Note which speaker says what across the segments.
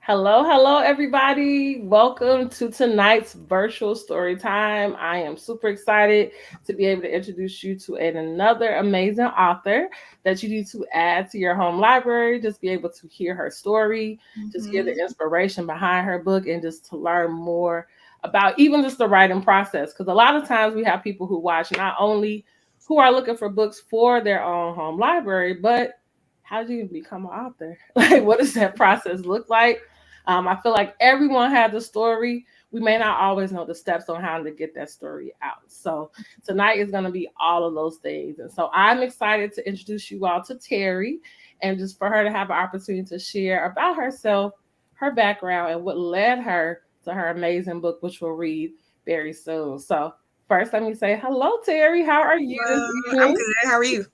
Speaker 1: Hello, everybody. Welcome to tonight's virtual story time. I am super excited to be able to introduce you to another amazing author that you need to add to your home library. Just be able to hear her story, just hear the
Speaker 2: Mhm.
Speaker 1: inspiration behind her book, and just to learn more about even just the writing process. Because a lot of times we have people who watch not only who are looking for books for their own home library, but how do you become an author? Like, what does that process look like? I feel like everyone has a story. We may not always know the steps on how to get that story out. So tonight is going to be all of those things. And so I'm excited to introduce you all to Terri and just for her to have an opportunity to share about herself, her background, and what led her to her amazing book, which we'll read very soon. So first, let me say hello, Terri. How are you this
Speaker 2: I'm
Speaker 1: evening?
Speaker 2: good. How are you?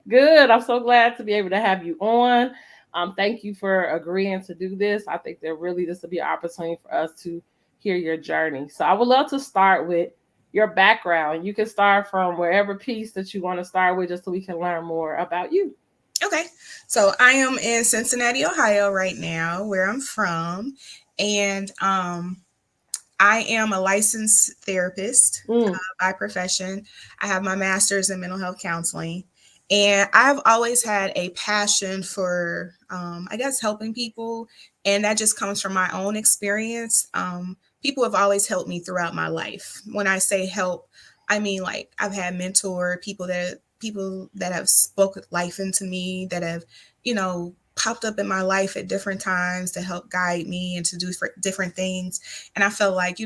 Speaker 1: Good. I'm so glad to be able to have you on. Thank you for agreeing to do this. I think that really this will be an opportunity for us to hear your journey. So I would love to start with your background. You can start from wherever piece that you want to start with, just so we can learn more about you.
Speaker 2: Okay. So I am in Cincinnati, Ohio right now, where I'm from. And I am a licensed therapist
Speaker 1: Mm,
Speaker 2: by profession. I have my master's in mental health counseling. And I've always had a passion for, I guess, helping people. And that just comes from my own experience. People have always helped me throughout my life. When I say help, I mean like I've had mentor people that have spoken life into me, that have, popped up in my life at different times to help guide me and to do different things. And I felt like,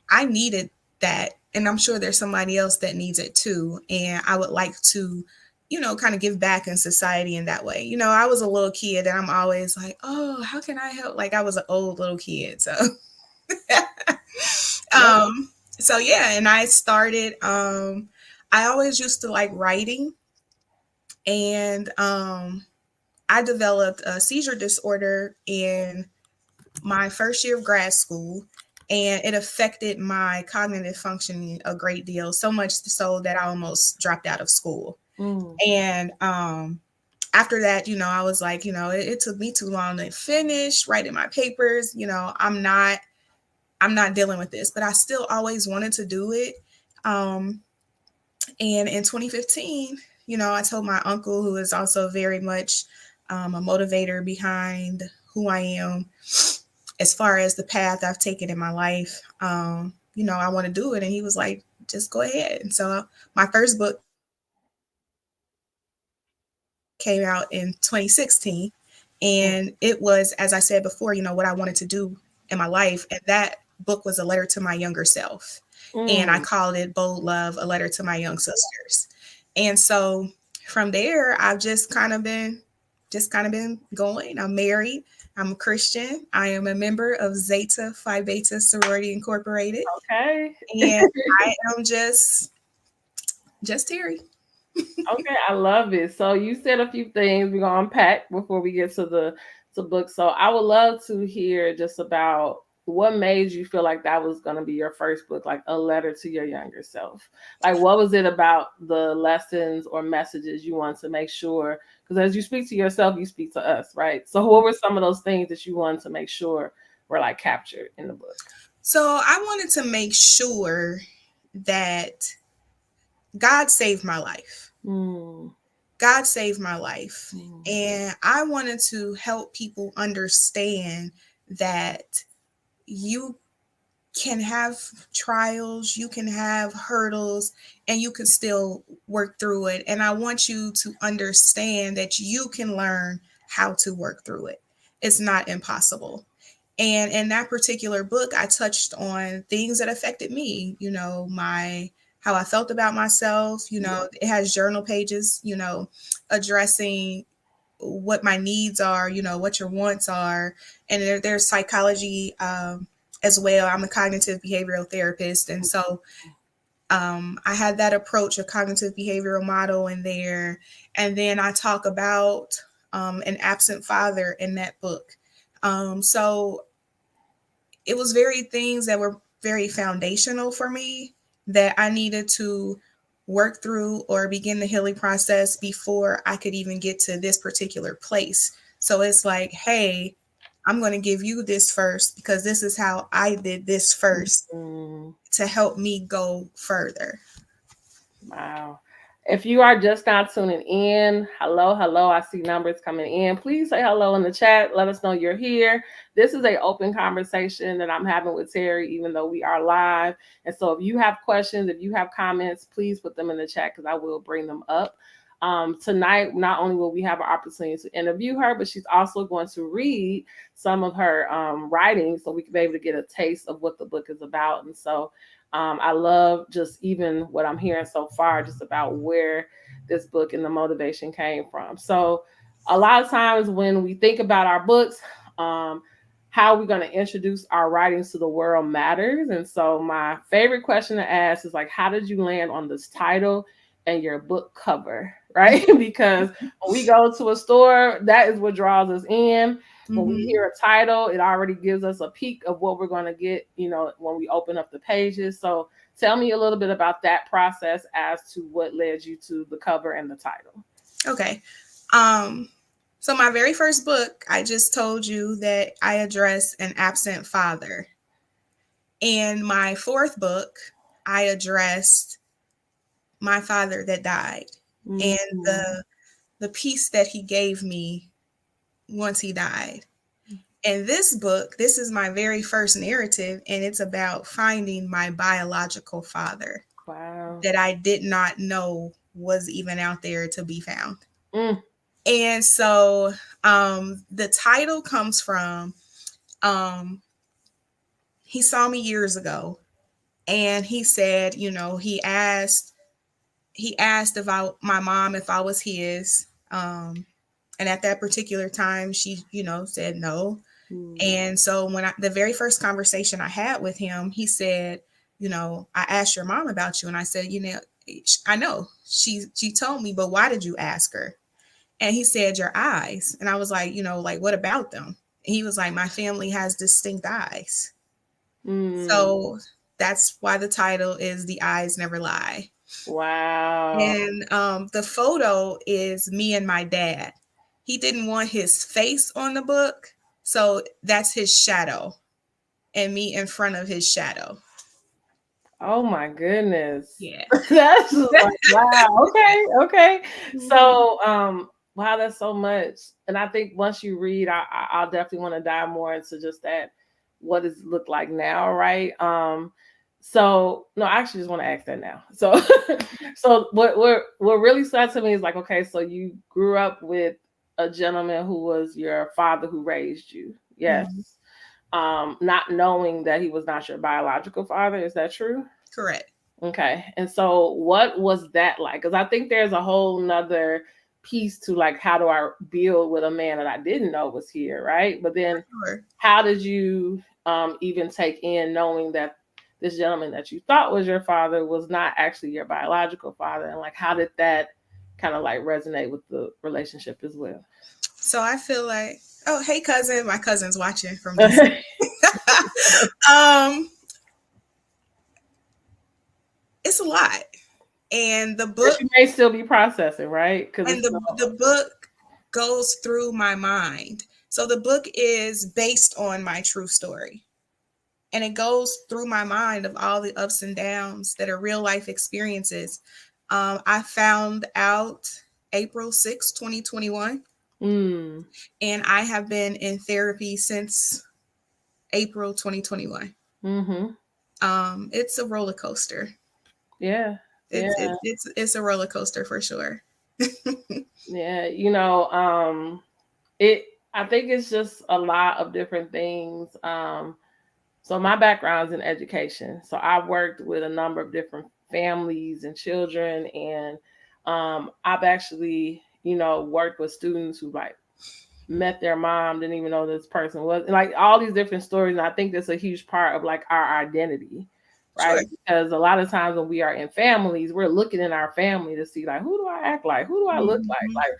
Speaker 2: I needed that. And I'm sure there's somebody else that needs it too. And I would like to, kind of give back in society in that way. I was a little kid and I'm always like, oh, how can I help? Like I was an old little kid. So,
Speaker 1: yeah.
Speaker 2: um, so yeah. And I started, I always used to like writing, and I developed a seizure disorder in my first year of grad school, and it affected my cognitive functioning a great deal, so much so that I almost dropped out of school.
Speaker 1: Mm,
Speaker 2: And after that, I was like, it took me too long to finish writing my papers. I'm not dealing with this, but I still always wanted to do it. Um, and in 2015, I told my uncle, who is also very much a motivator behind who I am, as far as the path I've taken in my life. I want to do it. And he was like, just go ahead. And so my first book came out in 2016. And it was, as I said before, what I
Speaker 1: mm,
Speaker 2: wanted to do in my life. And that book was a letter to my younger self. And I called it Bold Love, a
Speaker 1: mm.
Speaker 2: letter to my young sisters. And so from there, I've just kind of been going. I'm married. I'm a Christian. I am a member of Zeta Phi Beta Sorority Incorporated,
Speaker 1: Okay.
Speaker 2: and I am just Terri.
Speaker 1: Okay, I love it. So you said a few things we're gonna unpack before we get to the book. So I would love to hear just about what made you feel like that was gonna be your first book, like a letter to your younger self. Like, what was it about the lessons or messages you want to make sure? Because as you speak to yourself, you speak to us, right? So what were some of those things that you wanted to make sure were like captured in the book?
Speaker 2: So I wanted to make sure that God saved my life.
Speaker 1: Mm,
Speaker 2: God saved my life.
Speaker 1: mm,
Speaker 2: And I wanted to help people understand that you can have trials, you can have hurdles, and you can still work through it. And I want you to understand that you can learn how to work through it. It's not impossible. And in that particular book, I touched on things that affected me, my how I felt about myself. It has journal pages, addressing what my needs are, what your wants are. And there's psychology as well. I'm a cognitive behavioral therapist. And so I had that approach, a cognitive behavioral model in there. And then I talk about an absent father in that book. So it was very things that were very foundational for me that I needed to work through or begin the healing process before I could even get to this particular place. So it's like, hey, I'm going to give you this first because this is how I did this first
Speaker 1: Mm-hmm.
Speaker 2: to help me go further.
Speaker 1: Wow. If you are just now tuning in, hello, hello. I see numbers coming in. Please say hello in the chat. Let us know you're here. This is an open conversation that I'm having with Terri, even though we are live. And so if you have questions, if you have comments, please put them in the chat because I will bring them up. Tonight, not only will we have an opportunity to interview her, but she's also going to read some of her writings so we can be able to get a taste of what the book is about. And so I love just even what I'm hearing so far, just about where this book and the motivation came from. So, a lot of times when we think about our books, how we're going to introduce our writings to the world matters. And so, my favorite question to ask is like, how did you land on this title and your book cover? Right? Because when we go to a store, that is what draws us in. When we hear a title, it already gives us a peek of what we're going to get, when we open up the pages. So tell me a little bit about that process as to what led you to the cover and the title.
Speaker 2: Okay. So my very first book, I just told you that I address an absent father. And my fourth book, I addressed my father that died and the peace that he gave me once he died. And this book, this is my very first narrative, and it's about finding my biological father.
Speaker 1: Wow.
Speaker 2: That I did not know was even out there to be found.
Speaker 1: Mm.
Speaker 2: And so the title comes from he saw me years ago, and he said, he asked about my mom if I was his. And at that particular time, she, said no. And so the very first conversation I had with him, he said, I asked your mom about you. And I said, I know she told me, but why did you ask her? And he said, your eyes. And I was like, like, what about them? And he was like, my family has distinct eyes. So that's why the title is The Eyes Never Lie.
Speaker 1: Wow.
Speaker 2: And the photo is me and my dad. He didn't want his face on the book, so that's his shadow and me in front of his shadow.
Speaker 1: Oh my goodness.
Speaker 2: Yeah.
Speaker 1: That's just like, wow. Okay. So wow, that's so much. And I think once you read, I'll definitely want to dive more into just that, what does it look like now, right? So no, I actually just want to ask that now. So so what really stood to me is like, okay, so you grew up with a gentleman who was your father who raised you. Yes. Not knowing that he was not your biological father. Is that true?
Speaker 2: Correct.
Speaker 1: Okay. And so what was that like? Because I think there's a whole nother piece to like, how do I build with a man that I didn't know was here, right? But then how did you even take in knowing that this gentleman that you thought was your father was not actually your biological father? And like, how did that kind of like resonate with the relationship as well?
Speaker 2: So I feel like, oh, hey cousin, my cousin's watching from this. It's a lot. And the book,
Speaker 1: you may still be processing, right?
Speaker 2: And the book goes through my mind. So the book is based on my true story. And it goes through my mind of all the ups and downs that are real life experiences. I found out April 6, 2021. And I have been in therapy since April 2021. It's a roller coaster.
Speaker 1: Yeah.
Speaker 2: It's a roller coaster for sure.
Speaker 1: Yeah, I think it's just a lot of different things. So my background's in education. So I've worked with a number of different families and children, and I've actually, worked with students who like met their mom, didn't even know this person was, and like all these different stories. And I think that's a huge part of like our identity. Right. Sure. Because a lot of times when we are in families, we're looking in our family to see like, who do I act like? Who do I look like? Like,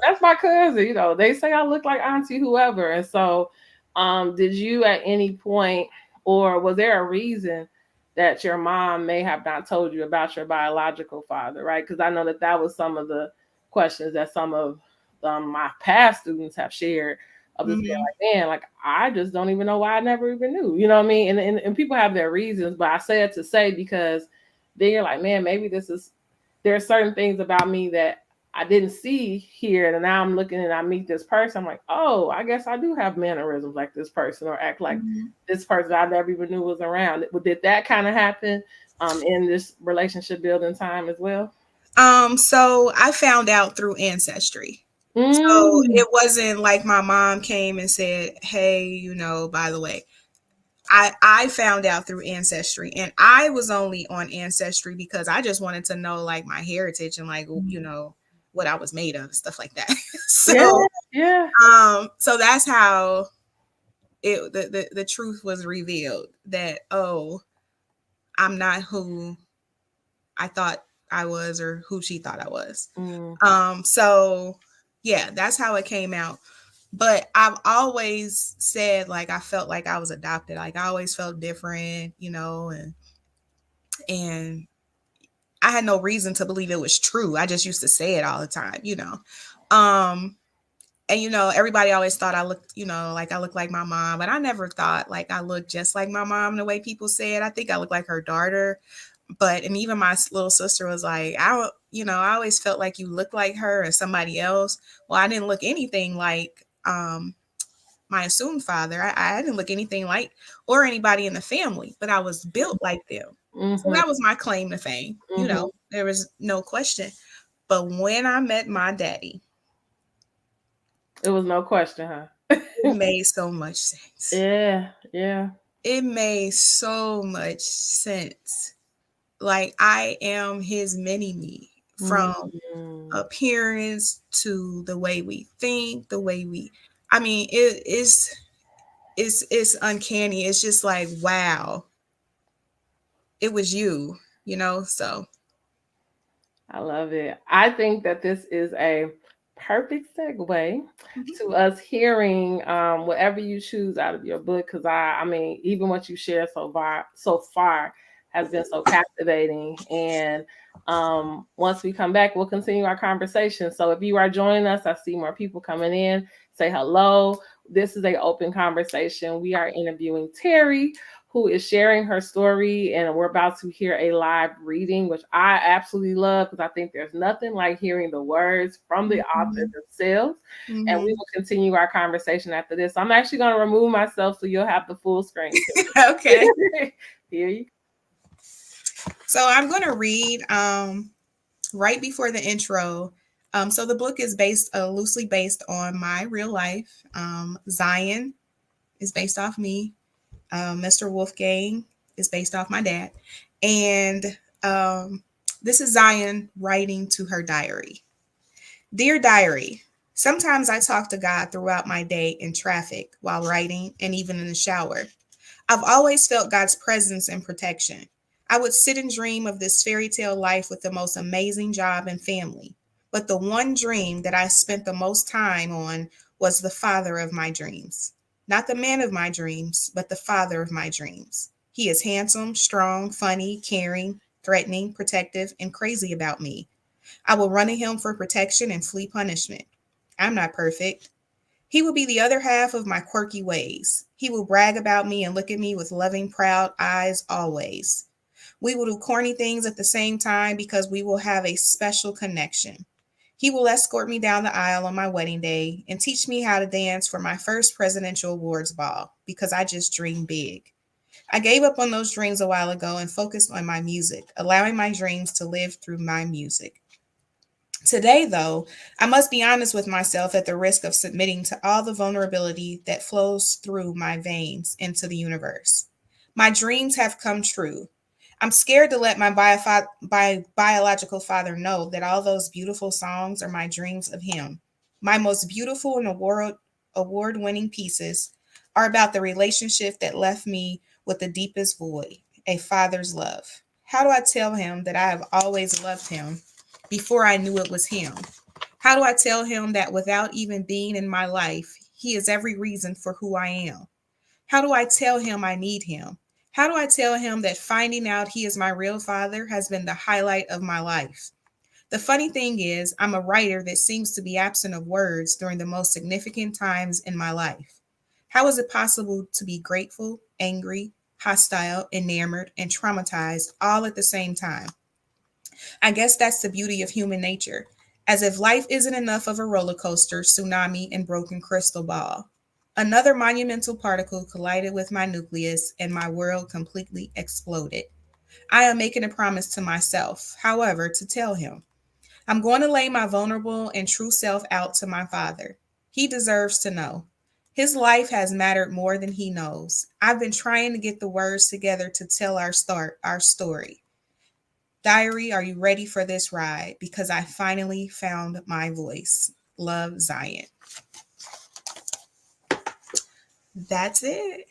Speaker 1: that's my cousin, they say I look like auntie whoever. And so did you at any point, or was there a reason that your mom may have not told you about your biological father? Right. Because I know that was some of the questions that some of my past students have shared of just being
Speaker 2: Mm-hmm.
Speaker 1: like, man, like I just don't even know why I never even knew. You know what I mean? And people have their reasons, but I say it to say because then you're like, man, maybe this is there are certain things about me that I didn't see here, and now I'm looking and I meet this person. I'm like, oh, I guess I do have mannerisms like this person, or act like
Speaker 2: Mm-hmm.
Speaker 1: this person I never even knew was around. Did that kind of happen in this relationship building time as well?
Speaker 2: So I found out through ancestry. So
Speaker 1: Mm.
Speaker 2: it wasn't like my mom came and said, "Hey, by the way." I found out through ancestry, and I was only on ancestry because I just wanted to know like my heritage and like what I was made of, stuff like that.
Speaker 1: Yeah,
Speaker 2: So
Speaker 1: yeah.
Speaker 2: so that's how the truth was revealed, that I'm not who I thought I was, or who she thought I was.
Speaker 1: Mm,
Speaker 2: So yeah, that's how it came out. But I've always said like I felt like I was adopted. Like I always felt different, and I had no reason to believe it was true. I just used to say it all the time. Um and everybody always thought I looked, like I looked like my mom, but I never thought like I looked just like my mom the way people said. I think I look like her daughter. But and even my little sister was like, I always felt like you looked like her or somebody else. Well, I didn't look anything like my assumed father. I didn't look anything like or anybody in the family, but I was built like them. So
Speaker 1: mm-hmm,
Speaker 2: that was my claim to fame.
Speaker 1: mm-hmm.
Speaker 2: There was no question. But when I met my daddy,
Speaker 1: It was no question, huh?
Speaker 2: it made so much sense.
Speaker 1: Yeah, yeah.
Speaker 2: It made so much sense. Like I am his mini me, from
Speaker 1: Mm-hmm.
Speaker 2: appearance to the way we think, the way we I mean, it's uncanny. It's just like, wow, it was you, so
Speaker 1: I love it. I think that this is a perfect segue
Speaker 2: mhm.
Speaker 1: to us hearing whatever you choose out of your book. Because I mean, even what you shared so far has been so captivating. And once we come back, we'll continue our conversation. So if you are joining us, I see more people coming in. Say hello. This is a open conversation. We are interviewing Terri, who is sharing her story, and we're about to hear a live reading, which I absolutely love because I think there's nothing like hearing the words from the author
Speaker 2: Mhm.
Speaker 1: themselves. And we
Speaker 2: Mhm.
Speaker 1: will continue our conversation after this. I'm actually going to remove myself so you'll have the full screen.
Speaker 2: Okay.
Speaker 1: Here you
Speaker 2: So I'm going to read right before the intro. So the book is based loosely based on my real life. Zion is based off me. Mr. Wolfgang is based off my dad. And um, this is Zion writing to her diary. Dear diary, sometimes I talk to God throughout my day in traffic, while writing, and even in the shower. I've always felt God's presence and protection. I would sit and dream of this fairy tale life with the most amazing job and family. But the one dream that I spent the most time on was the father of my dreams. Not the man of my dreams, but the father of my dreams. He is handsome, strong, funny, caring, threatening, protective, and crazy about me. I will run to him for protection and flee punishment. I'm not perfect. He will be the other half of my quirky ways. He will brag about me and look at me with loving, proud eyes always. We will do corny things at the same time because we will have a special connection. He will escort me down the aisle on my wedding day and teach me how to dance for my first presidential awards ball because I just dream big. I gave up on those dreams a while ago and focused on my music, allowing my dreams to live through my music. Today, though, I must be honest with myself at the risk of submitting to all the vulnerability that flows through my veins into the universe. My dreams have come true. I'm scared to let my biological father know that all those beautiful songs are my dreams of him. My most beautiful and award winning pieces are about the relationship that left me with the deepest void, a father's love. How do I tell him that I have always loved him before I knew it was him? How do I tell him that without even being in my life, he is every reason for who I am? How do I tell him I need him? How do I tell him that finding out he is my real father has been the highlight of my life? The funny thing is, I'm a writer that seems to be absent of words during the most significant times in my life. How is it possible to be grateful, angry, hostile, enamored, and traumatized all at the same time? I guess that's the beauty of human nature. As if life isn't enough of a roller coaster, tsunami, and broken crystal ball. Another monumental particle collided with my nucleus, and my world completely exploded. I am making a promise to myself, however, to tell him. I'm going to lay my vulnerable and true self out to my father. He deserves to know. His life has mattered more than he knows. I've been trying to get the words together to tell our story. Diary, are you ready for this ride? Because I finally found my voice. Love, Zion. That's it.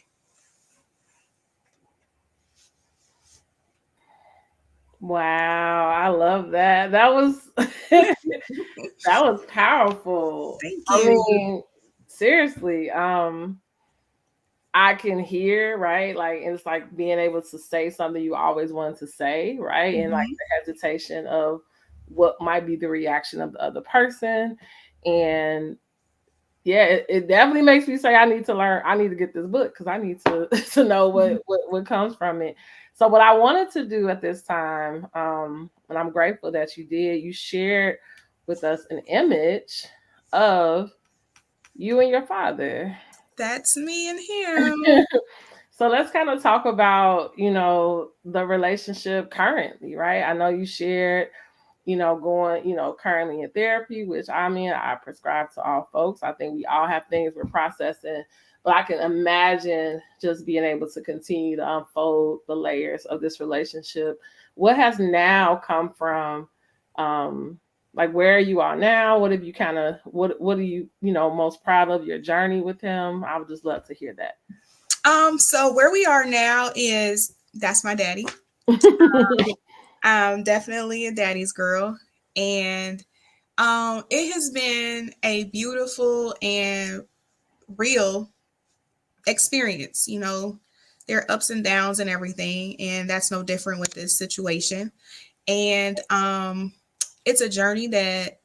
Speaker 1: Wow, I love that. That was that was powerful.
Speaker 2: Thank
Speaker 1: I
Speaker 2: you.
Speaker 1: mean, seriously, I can hear, right? Like, and it's like being able to say something you always wanted to say, right? And like
Speaker 2: Mhm.
Speaker 1: the hesitation of what might be the reaction of the other person. And yeah, it definitely makes me say I need to learn, I need to get this book because I need to to know what comes from it. So what I wanted to do at this time, and I'm grateful that you did, you shared with us an image of you and your father.
Speaker 2: That's me and him.
Speaker 1: So let's kind of talk about, the relationship currently, right? I know you shared, going, currently in therapy, which I prescribe to all folks. I think we all have things we're processing, but I can imagine just being able to continue to unfold the layers of this relationship. What has now come from, like where you are now? What have you kind of, what are you, most proud of your journey with him? I would just love to hear that.
Speaker 2: So where we are now is that's my daddy. I'm definitely a daddy's girl. And it has been a beautiful and real experience. There are ups and downs and everything, and that's no different with this situation. And it's a journey that,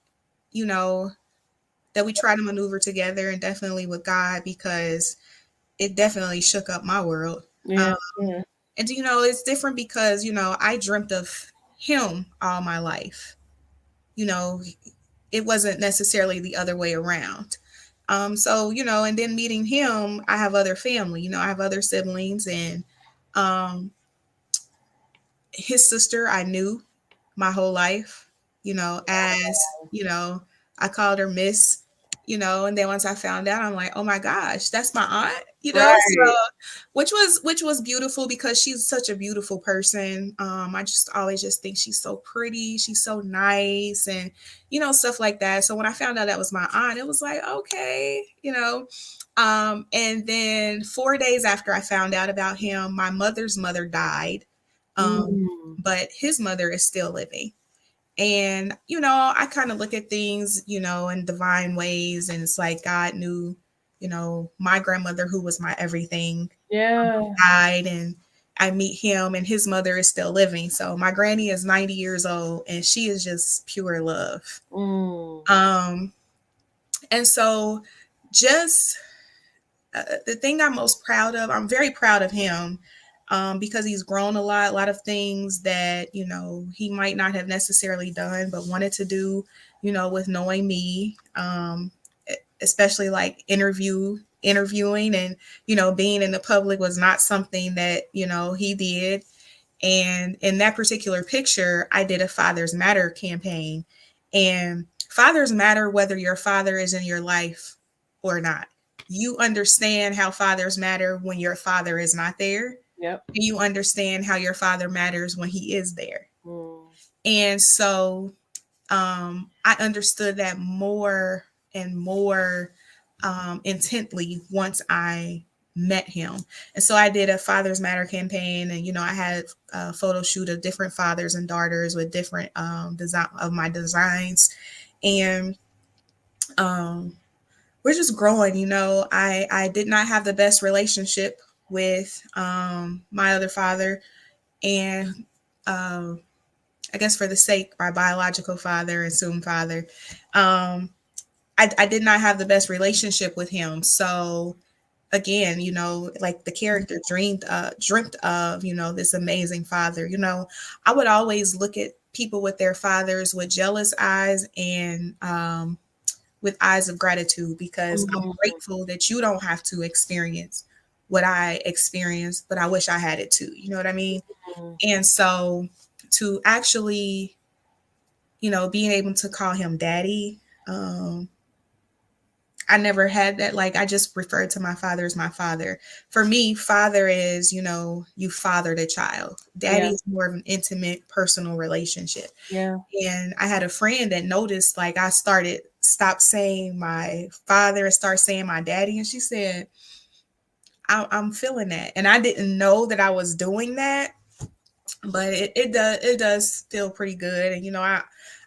Speaker 2: you know, that we try to maneuver together, and definitely with God, because it definitely shook up my world.
Speaker 1: Yeah, yeah.
Speaker 2: And it's different because I dreamt of him all my life. You know, it wasn't necessarily the other way around. So and then meeting him, I have other family. I have other siblings, and um, his sister I knew my whole life. As I called her Miss. And then once I found out, I'm like, oh my gosh, that's my aunt. So
Speaker 1: Right.
Speaker 2: which was beautiful because she's such a beautiful person. I just always just think she's so pretty, she's so nice, and stuff like that. So when I found out that was my aunt, it was like, okay. And then 4 days after I found out about him, my mother's mother died. um,
Speaker 1: Mm.
Speaker 2: but his mother is still living. And I kind of look at things in divine ways, and it's like God knew my grandmother, who was my everything,
Speaker 1: Yeah.
Speaker 2: died, and I meet him, and his mother is still living. So my granny is 90 years old, and she is just pure love.
Speaker 1: Mm.
Speaker 2: um and so just the thing I'm most proud of, I'm very proud of him, because he's grown a lot of things that he might not have necessarily done but wanted to do, with knowing me, especially like interviewing, and being in the public was not something that he did. And in that particular picture, I did a Fathers Matter campaign. And Fathers Matter whether your father is in your life or not. You understand how fathers matter when your father is not there.
Speaker 1: Yep.
Speaker 2: And you understand how your father matters when he is there.
Speaker 1: Mm.
Speaker 2: And so I understood that more and more intently once I met him. And so I did a Fathers Matter campaign, and I had a photo shoot of different fathers and daughters with different design of my designs, and um, we're just growing. I did not have the best relationship with my other father, and um, I guess for the sake, my biological father, assumed father, um, I did not have the best relationship with him. So again, like the character dreamt of, this amazing father. I would always look at people with their fathers with jealous eyes and with eyes of gratitude, because I'm
Speaker 1: Mhm.
Speaker 2: grateful that you don't have to experience what I experienced, but I wish I had it too. You know what I mean?
Speaker 1: Mhm.
Speaker 2: And so to actually, being able to call him daddy, um, I never had that. Like, I just referred to my father as my father. For me, father is, you fathered a child. Daddy
Speaker 1: Yeah.
Speaker 2: is more of an intimate, personal relationship.
Speaker 1: Yeah.
Speaker 2: And I had a friend that noticed, like, I stopped saying my father and start saying my daddy. And she said, I'm feeling that. And I didn't know that I was doing that, but it does feel pretty good. And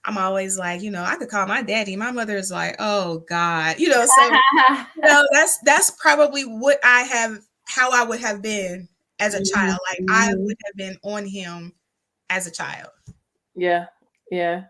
Speaker 2: I'm always like, I could call my daddy. My mother is like, oh God, so that's probably what I have, how I would have been as a child. Like, I
Speaker 1: Mhm.
Speaker 2: would have been on him as a child.
Speaker 1: Yeah. Yeah.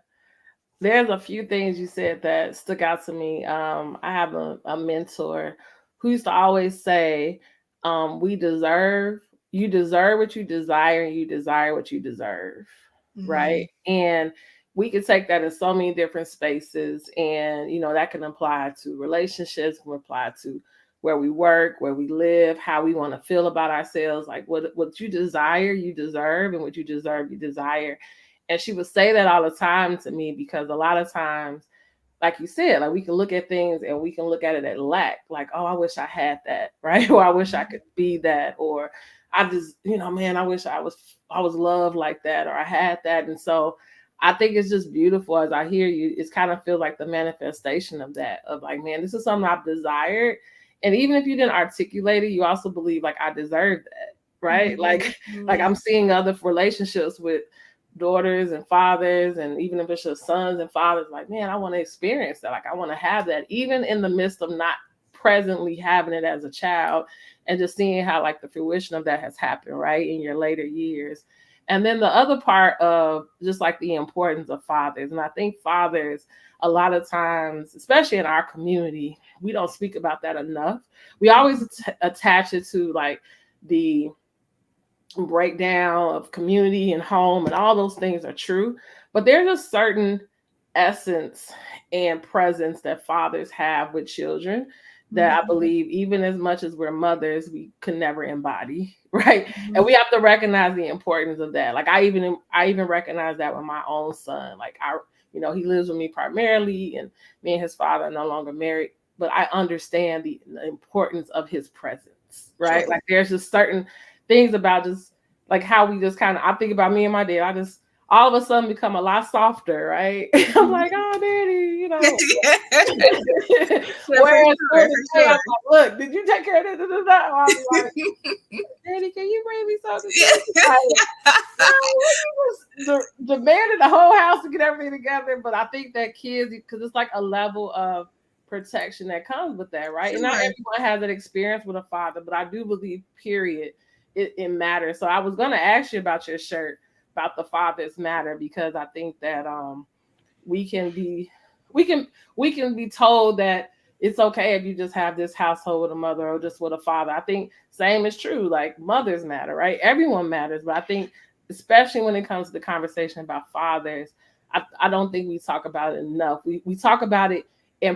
Speaker 1: There's a few things you said that stuck out to me. I have a mentor who used to always say, you deserve what you desire, and you desire what you deserve.
Speaker 2: Hmm.
Speaker 1: Right. And we can take that in so many different spaces. And, that can apply to relationships, can apply to where we work, where we live, how we want to feel about ourselves. Like what you desire, you deserve, and what you deserve, you desire. And she would say that all the time to me, because a lot of times, like you said, like we can look at things and we can look at it at lack, like, oh, I wish I had that, right? Or I wish I could be that, or I just, man, I wish I was loved like that, or I had that. And so I think it's just beautiful as I hear you. It's kind of feels like the manifestation of that, of like, man, this is something I've desired. And even if you didn't articulate it, you also believe like I deserve that, right? Like
Speaker 2: Hmm.
Speaker 1: I'm seeing other relationships with daughters and fathers, and even if it's just sons and fathers, like, man, I want to experience that. Like, I want to have that, even in the midst of not presently having it as a child, and just seeing how like the fruition of that has happened, right, in your later years. And then the other part of just like the importance of fathers. And I think fathers, a lot of times, especially in our community, we don't speak about that enough. We always attach it to like the breakdown of community and home, and all those things are true, but there's a certain essence and presence that fathers have with children that I
Speaker 2: Hmm.
Speaker 1: believe, even as much as we're mothers, we can never embody, right? And
Speaker 2: Hmm.
Speaker 1: we have to recognize the importance of that. Like I even recognize that with my own son. Like he lives with me primarily, and me and his father are no longer married, but I understand the importance of his presence, right?
Speaker 2: Sure.
Speaker 1: Like there's just certain things about just like how we just kind of, I think about me and my dad, I just all of a sudden become a lot softer, right? I'm like, oh, daddy,
Speaker 2: Yeah, for
Speaker 1: Whereas
Speaker 2: sure,
Speaker 1: during the
Speaker 2: for
Speaker 1: day,
Speaker 2: sure.
Speaker 1: I'm like, look, did you take care of this? And that? Or I'll be like, daddy, can you bring me something to eat? Like, no, he was demanding the whole house to get everything together. But I think that kids, because it's like a level of protection that comes with that, right? And not
Speaker 2: Sure.
Speaker 1: everyone has that experience with a father, but I do believe, period, it matters. So I was gonna ask you about your shirt about the fathers matter, because I think that we can be we can we can be told that it's okay if you just have this household with a mother or just with a father. I think same is true, like mothers matter, right? Everyone matters, but I think especially when it comes to the conversation about fathers, I don't think we talk about it enough. We talk about it in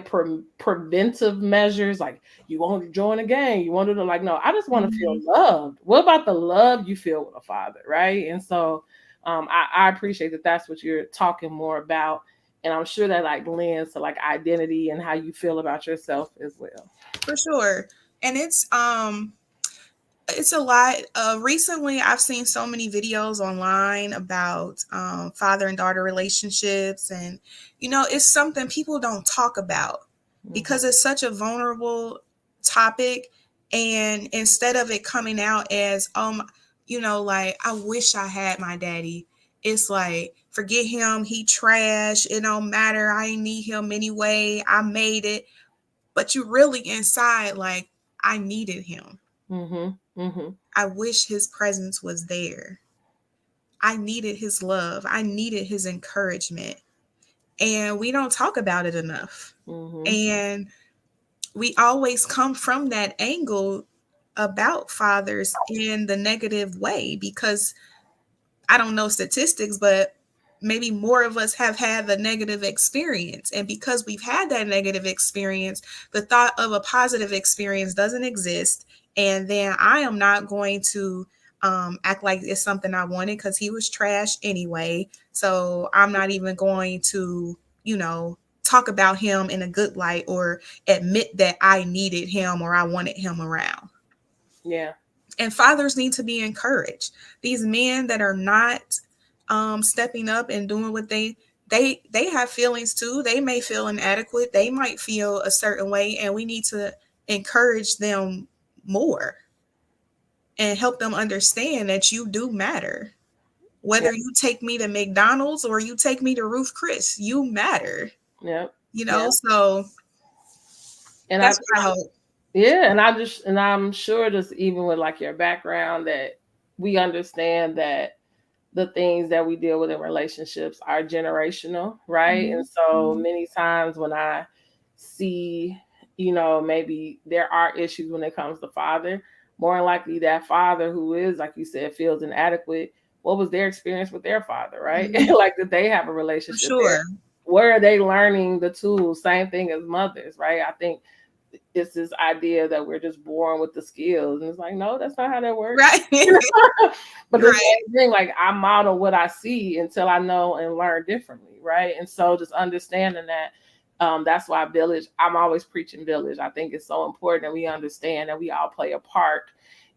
Speaker 1: preventive measures, like you want to join a gang, you want to, like, no, I just want to feel
Speaker 2: Mhm.
Speaker 1: loved. What about the love you feel with a father, right? And so I appreciate that that's what you're talking more about, and I'm sure that like lends to like identity and how you feel about yourself as well.
Speaker 2: For sure. And it's a lot. Recently, I've seen so many videos online about father and daughter relationships, and it's something people don't talk about
Speaker 1: Hmm.
Speaker 2: because it's such a vulnerable topic. And instead of it coming out as, like, I wish I had my daddy, it's like, forget him, he trash. It don't matter. I ain't need him anyway. I made it. But you really inside, like, I needed him.
Speaker 1: Hmm. Hmm.
Speaker 2: I wish his presence was there. I needed his love. I needed his encouragement. And we don't talk about it enough.
Speaker 1: Mm-hmm.
Speaker 2: And we always come from that angle about fathers in the negative way because I don't know statistics, but maybe more of us have had the negative experience. And because we've had that negative experience, the thought of a positive experience doesn't exist. And then I am not going to act like it's something I wanted because he was trash anyway. So I'm not even going to, talk about him in a good light or admit that I needed him or I wanted him around.
Speaker 1: Yeah.
Speaker 2: And fathers need to be encouraged. These men that are not stepping up and doing what they have feelings too. They may feel inadequate. They might feel a certain way, and we need to encourage them more and help them understand that you do matter.
Speaker 1: Yep.
Speaker 2: Whether you take me to McDonald's or you take me to Ruth Chris, you matter.
Speaker 1: Yep.
Speaker 2: So
Speaker 1: And
Speaker 2: that's what I hope.
Speaker 1: yeah, and I'm sure just even with like your background that we understand that the things that we deal with in relationships are generational, right? And so
Speaker 2: Mhm.
Speaker 1: many times when I see, maybe there are issues when it comes to father, more than likely that father who is, like you said, feels inadequate. What was their experience with their father, right?
Speaker 2: Mhm.
Speaker 1: Like, did they have a
Speaker 2: For
Speaker 1: relationship there?
Speaker 2: sure.
Speaker 1: Where are they learning the tools? Same thing as mothers, right? I think it's this idea that we're just born with the skills. And it's like, no, that's not how that works.
Speaker 2: Right.
Speaker 1: But the
Speaker 2: Right.
Speaker 1: same thing, like I model what I see until I know and learn differently, right? And so just understanding that, that's why village, I'm always preaching village. I think it's so important that we understand that we all play a part.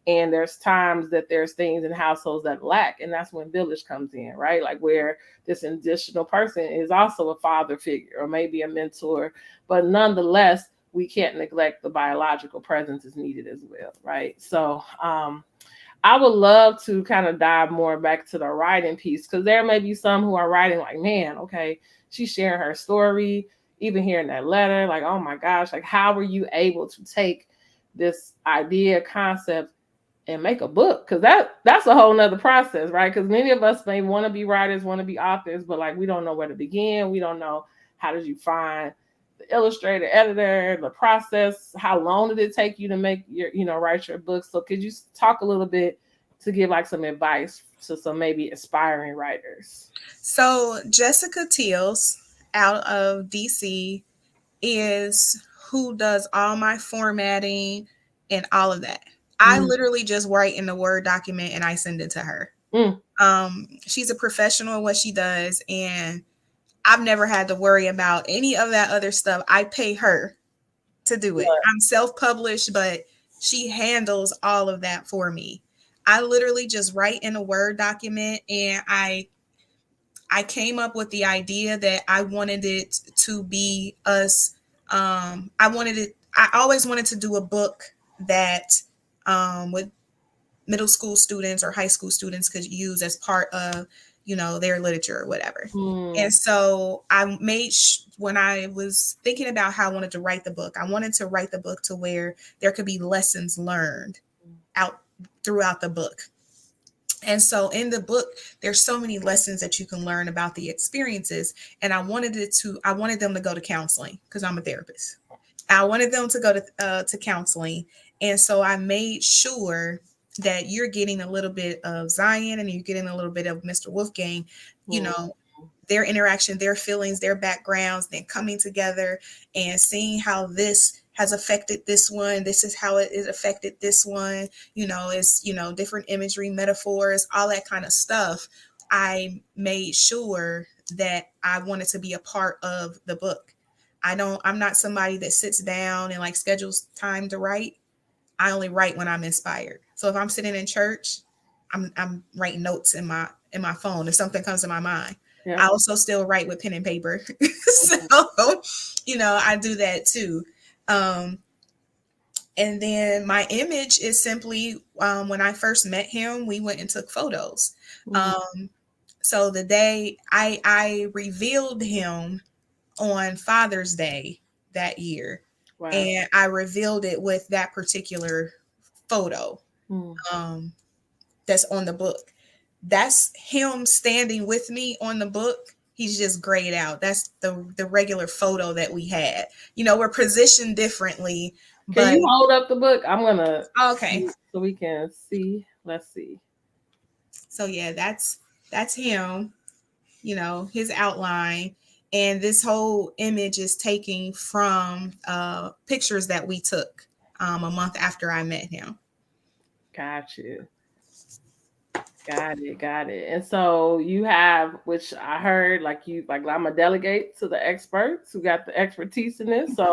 Speaker 1: And there's times that there's things in households that lack, and that's when village comes in, right? Like where this additional person is also a father figure or maybe a mentor, but nonetheless, we can't neglect the biological presence is needed as well, right? So I would love to kind of dive more back to the writing piece because there may be some who are writing like, man, okay, she's sharing her story, even hearing that letter, like, oh my gosh, like how were you able to take this idea concept and make a book? Because that's a whole nother process, right? Because many of us may want to be writers, want to be authors, but like we don't know where to begin. We don't know how did you find the illustrator, editor, the process, how long did it take you to make your, write your book? So could you talk a little bit to give like some advice to some maybe aspiring writers?
Speaker 2: So Jessica Teals out of DC is who does all my formatting and all of that. I
Speaker 1: Mm.
Speaker 2: literally just write in the Word document and I send it to her.
Speaker 1: Mm.
Speaker 2: She's a professional at what she does, and I've never had to worry about any of that other stuff. I pay her to do it. I'm self-published, but she handles all of that for me. I literally just write in a Word document, and I came up with the idea that I wanted it to be us. I wanted it. I always wanted to do a book that with middle school students or high school students could use as part of, their literature or whatever.
Speaker 1: Mm.
Speaker 2: And so I made when I was thinking about how I wanted to write the book, I wanted to write the book to where there could be lessons learned out throughout the book. And so in the book, there's so many lessons that you can learn about the experiences. And I wanted them to go to counseling because I'm a therapist. I wanted them to go to counseling. And so I made sure that you're getting a little bit of Zion and you're getting a little bit of Mr. Wolfgang, you
Speaker 1: Mm.
Speaker 2: know, their interaction, their feelings, their backgrounds, then coming together and seeing how this has affected this one. This is how it affected this one. It's, different imagery, metaphors, all that kind of stuff. I made sure that I wanted to be a part of the book. I'm not somebody that sits down and like schedules time to write. I only write when I'm inspired. So if I'm sitting in church, I'm writing notes in my phone if something comes to my mind.
Speaker 1: Yeah.
Speaker 2: I also still write with pen and paper. So, I do that too. Um, and then my image is simply when I first met him, we went and took photos.
Speaker 1: Mm.
Speaker 2: So the day I revealed him on Father's Day that year,
Speaker 1: Wow.
Speaker 2: and I revealed it with that particular photo
Speaker 1: Mm.
Speaker 2: um, that's on the book. that's him standing with me on the book. He's just grayed out. That's the regular photo that we had. We're positioned differently,
Speaker 1: Can
Speaker 2: but
Speaker 1: you hold up the book? I'm gonna
Speaker 2: okay.
Speaker 1: so we can see. Let's see.
Speaker 2: So yeah, that's him. His outline, and this whole image is taken from pictures that we took a month after I met him.
Speaker 1: Got you. Got it, got it. And so you have, which I heard, like I'm a delegate to the experts who got the expertise in this. So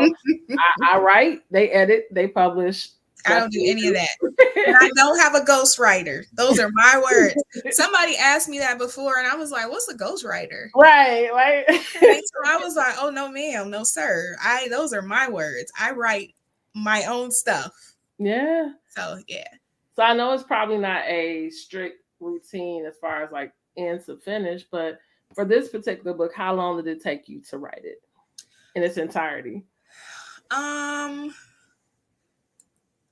Speaker 1: I write, they edit, they publish.
Speaker 2: I
Speaker 1: That's
Speaker 2: don't do
Speaker 1: what
Speaker 2: any of
Speaker 1: we
Speaker 2: that. And I
Speaker 1: do.
Speaker 2: don't have a ghostwriter. Those are my words. Somebody asked me that before, and I was like, "What's a ghostwriter?"
Speaker 1: Right, right.
Speaker 2: And so I was like, "Oh no, ma'am, no sir. Those are my words. I write my own stuff."
Speaker 1: Yeah.
Speaker 2: So yeah.
Speaker 1: So I know it's probably not a strict routine as far as like end to finish, but for this particular book, how long did it take you to write it in its entirety?
Speaker 2: Um,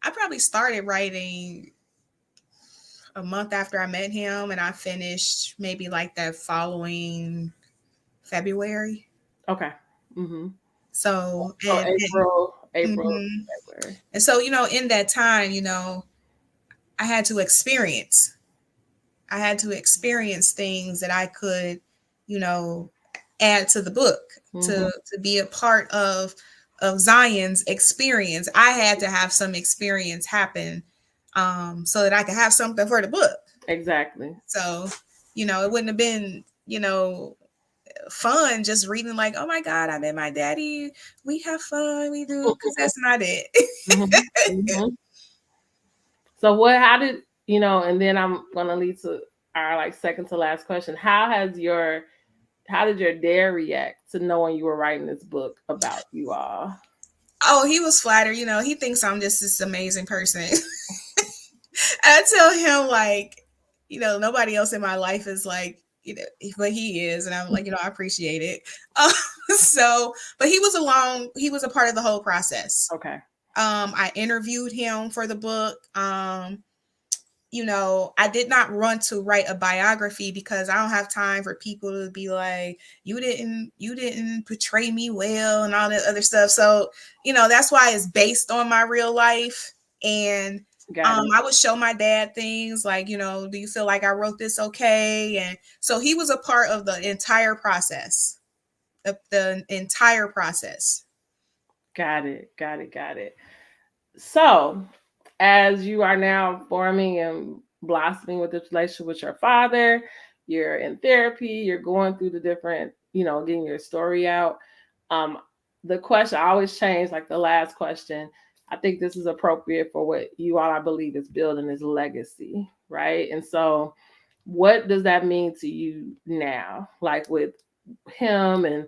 Speaker 2: I probably started writing a month after I met him, and I finished maybe like that following February.
Speaker 1: Okay. Mm-hmm.
Speaker 2: So
Speaker 1: So
Speaker 2: and
Speaker 1: April,
Speaker 2: mhm.
Speaker 1: February.
Speaker 2: And so in that time, I had to experience. I had to experience things that I could, you know, add to the book
Speaker 1: Mm-hmm.
Speaker 2: to be a part of Zion's experience. I had to have some experience happen so that I could have something for the book.
Speaker 1: Exactly.
Speaker 2: So, it wouldn't have been, fun just reading like, oh my God, I met my daddy. We have fun. We do, because that's not it.
Speaker 1: Mm-hmm. Mm-hmm. So how did and then I'm gonna lead to our like second to last question. How did your dad react to knowing you were writing this book about you all?
Speaker 2: Oh, he was flattered. He thinks I'm just this amazing person. I tell him like, nobody else in my life is like, but he is, and I'm like, I appreciate it. So, but he was along. He was a part of the whole process.
Speaker 1: Okay.
Speaker 2: I interviewed him for the book. I did not run to write a biography because I don't have time for people to be like, you didn't portray me well and all that other stuff. So, that's why it's based on my real life. And I would show my dad things like, do you feel like I wrote this okay? And so he was a part of the entire process. The entire process.
Speaker 1: Got it. Got it. Got it. So, as you are now forming and blossoming with this relationship with your father, you're in therapy, you're going through the different, getting your story out. Um, the question I always change, like the last question. I think this is appropriate for what you all, I believe, is building is legacy, right? And so, what does that mean to you now? Like with him and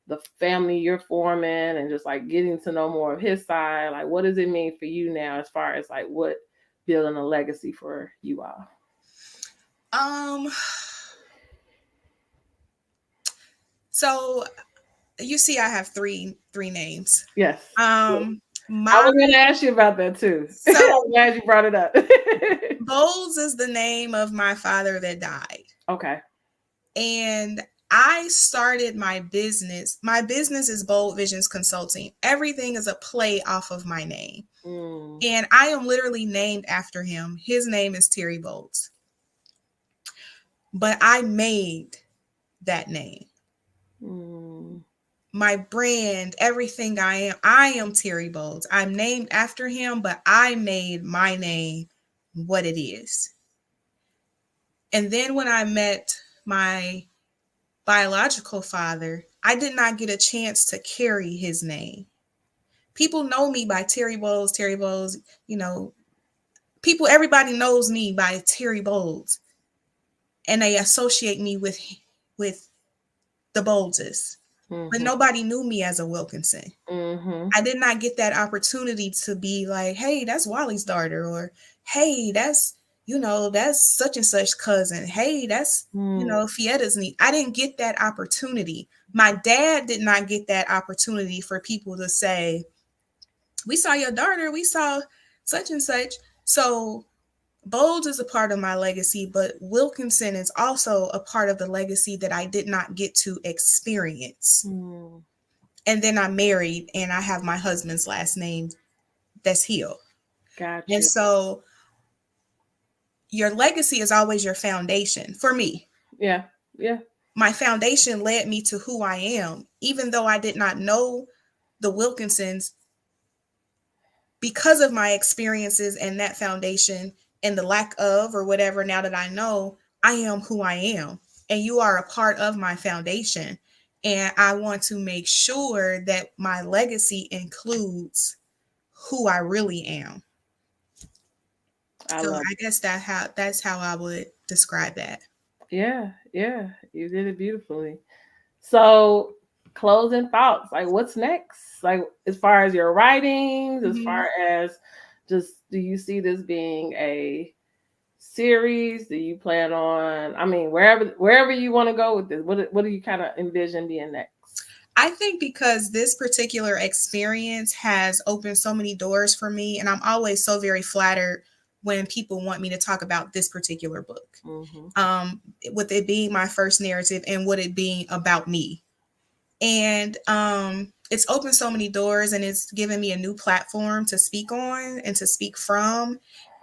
Speaker 1: the family you're forming and just like getting to know more of his side, like what does it mean for you now as far as like what building a legacy for you all?
Speaker 2: um so you see I have three names.
Speaker 1: Yes. I
Speaker 2: My
Speaker 1: was gonna ask you about that too.
Speaker 2: So
Speaker 1: I'm glad you brought it up.
Speaker 2: Bowles is the name of my father that died.
Speaker 1: Okay.
Speaker 2: And I started my business. My business is Bold Visions Consulting. Everything is a play off of my name. And I am literally named after him. His name is Terri Bowles. But I made that name. My brand, everything I am Terri Bowles. I'm named after him, but I made my name what it is. And then when I met my biological father, I did not get a chance to carry his name. People know me by Terri Bowles, Terri Bowles, everybody knows me by Terri Bowles. And they associate me with the Bowleses. But nobody knew me as a Wilkinson. I did not get that opportunity to be like, hey, that's Wally's daughter, or hey, that's such and such cousin. Hey, that's Fietta's niece. I didn't get that opportunity. My dad did not get that opportunity for people to say, we saw your daughter, we saw such and such. So Bold is a part of my legacy, but Wilkinson is also a part of the legacy that I did not get to experience.
Speaker 1: Mm,
Speaker 2: And then I'm married and I have my husband's last name that's Hill.
Speaker 1: got
Speaker 2: And
Speaker 1: you.
Speaker 2: so your legacy is always your foundation for me.
Speaker 1: Yeah. Yeah.
Speaker 2: My foundation led me to who I am, even though I did not know the Wilkinsons. Because of my experiences and that foundation and the lack of or whatever, now that I know, I am who I am. And you are a part of my foundation. And I want to make sure that my legacy includes who I really am.
Speaker 1: I
Speaker 2: So
Speaker 1: love
Speaker 2: I guess that's how I would describe that.
Speaker 1: it. Yeah. Yeah. You did it beautifully. So, closing thoughts. Like, what's next? Like, as far as your writings, as
Speaker 2: Mhm.
Speaker 1: far as just, do you see this being a series? Do you plan on? I mean, wherever you want to go with this, what do you kind of envision being next?
Speaker 2: I think because this particular experience has opened so many doors for me, and I'm always so very flattered when people want me to talk about this particular book.
Speaker 1: Mm-hmm.
Speaker 2: Um, with it being my first narrative and with it being about me. And it's opened so many doors and it's given me a new platform to speak on and to speak from.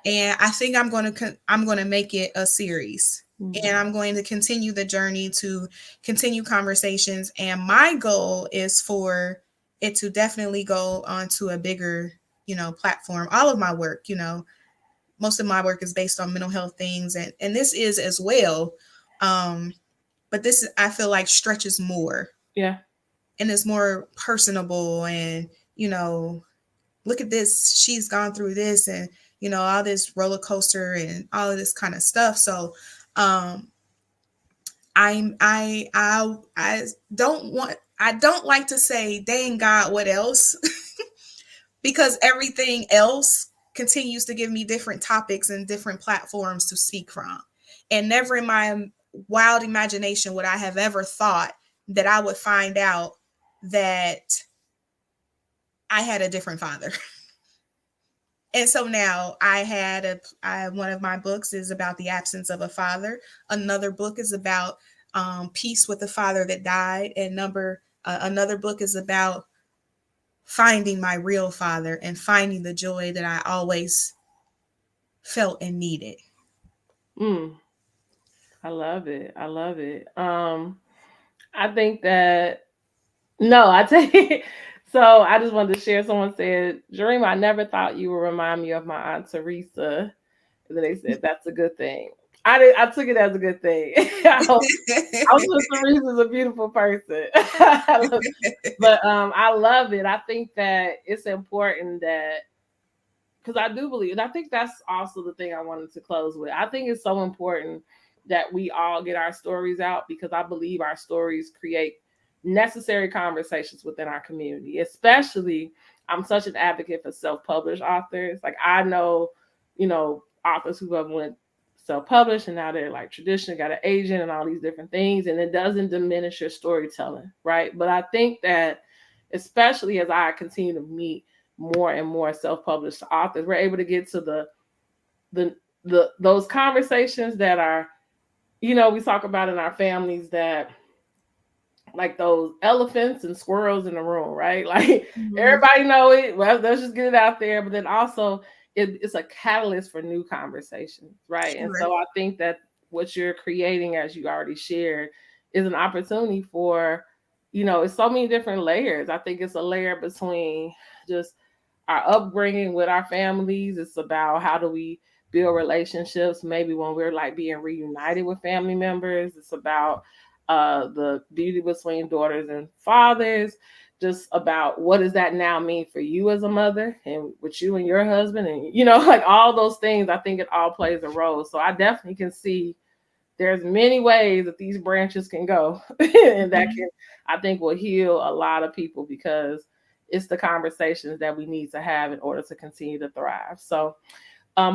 Speaker 2: And I think I'm going to make it a series. And
Speaker 1: Mm-hmm.
Speaker 2: I'm going to continue the journey to continue conversations. And my goal is for it to definitely go onto a bigger, platform. All of my work, most of my work is based on mental health things, and this is as well. Um, but this I feel like stretches more
Speaker 1: Yeah.
Speaker 2: and is more personable, and look at this, she's gone through this, and all this roller coaster and all of this kind of stuff. So um I don't like to say dang God what else, because everything else continues to give me different topics and different platforms to speak from. And never in my wild imagination would I have ever thought that I would find out that I had a different father. And so now one of my books is about the absence of a father. Another book is about peace with a father that died. And another book is about finding my real father and finding the joy that I always felt and needed.
Speaker 1: Mm, I love it. I love it. I think that no, I take it. So I just wanted to share. Someone said, "Dream, I never thought you would remind me of my aunt Teresa." And then they said, "That's a good thing." I did. I took it as a good thing. I was Teresa's a beautiful person. But I love it. I think that it's important that, because I do believe, and I think that's also the thing I wanted to close with. I think it's so important that we all get our stories out, because I believe our stories create necessary conversations within our community. Especially, I'm such an advocate for self-published authors. Like, I know, authors who have went self-published and now they're like traditional, got an agent and all these different things, and it doesn't diminish your storytelling, right? But I think that, especially as I continue to meet more and more self-published authors, we're able to get to the those conversations that are, we talk about in our families, that like those elephants and squirrels in the room, right? Like,
Speaker 2: Mhm.
Speaker 1: everybody know it. Well, let's just get it out there. But then also, it's a catalyst for new conversations, right? And
Speaker 2: Sure.
Speaker 1: so I think that what you're creating, as you already shared, is an opportunity for, it's so many different layers. I think it's a layer between just our upbringing with our families. It's about how do we build relationships, maybe when we're like being reunited with family members. It's about the beauty between daughters and fathers, just about what does that now mean for you as a mother and with you and your husband, and like all those things. I think it all plays a role. So I definitely can see there's many ways that these branches can go and that
Speaker 2: Mhm.
Speaker 1: can, I think, will heal a lot of people, because it's the conversations that we need to have in order to continue to thrive. So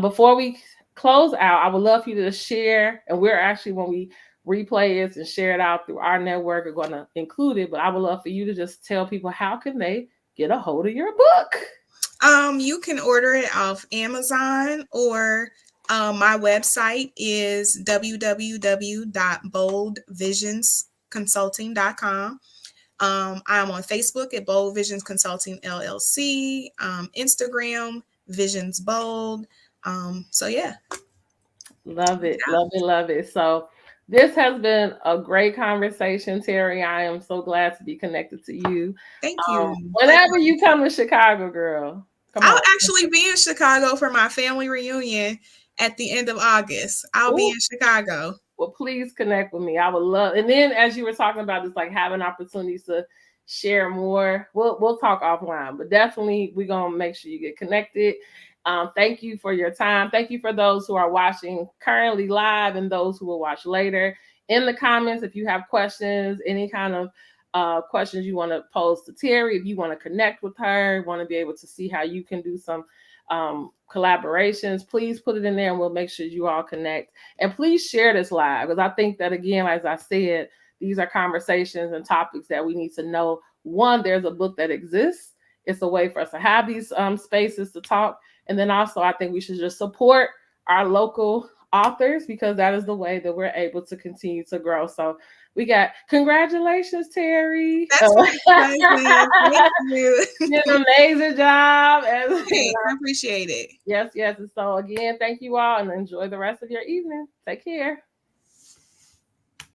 Speaker 1: before we close out, I would love for you to share, and we're actually, when we replay it and share it out through our network, are going to include it, but I would love for you to just tell people, how can they get a hold of your book?
Speaker 2: You can order it off Amazon, or My website is www.boldvisionsconsulting.com. I'm on Facebook at Bold Visions Consulting LLC, Instagram, Visions Bold. So yeah.
Speaker 1: Love it, love it, love it. So this has been a great conversation, Terri. I am so glad to be connected to you.
Speaker 2: Thank you.
Speaker 1: Whenever you come to Chicago, girl, come
Speaker 2: I'll
Speaker 1: on.
Speaker 2: actually be in Chicago for my family reunion at the end of August. I'll be in Chicago.
Speaker 1: Well, please connect with me. I would love. And then, as you were talking about, just like having opportunities to share more. We'll talk offline, but definitely we're gonna make sure you get connected. Thank you for your time. Thank you for those who are watching currently live and those who will watch later. In the comments, if you have questions, any kind of questions you want to pose to Terri, if you want to connect with her, want to be able to see how you can do some collaborations, please put it in there and we'll make sure you all connect. And please share this live, because I think that, again, as I said, these are conversations and topics that we need to know. One, there's a book that exists. It's a way for us to have these spaces to talk. And then also, I think we should just support our local authors, because that is the way that we're able to continue to grow. So we got, congratulations, Terri.
Speaker 2: That's Thank you.
Speaker 1: You did an amazing job.
Speaker 2: Thanks, I appreciate it.
Speaker 1: Yes, yes. And so again, thank you all and enjoy the rest of your evening. Take care.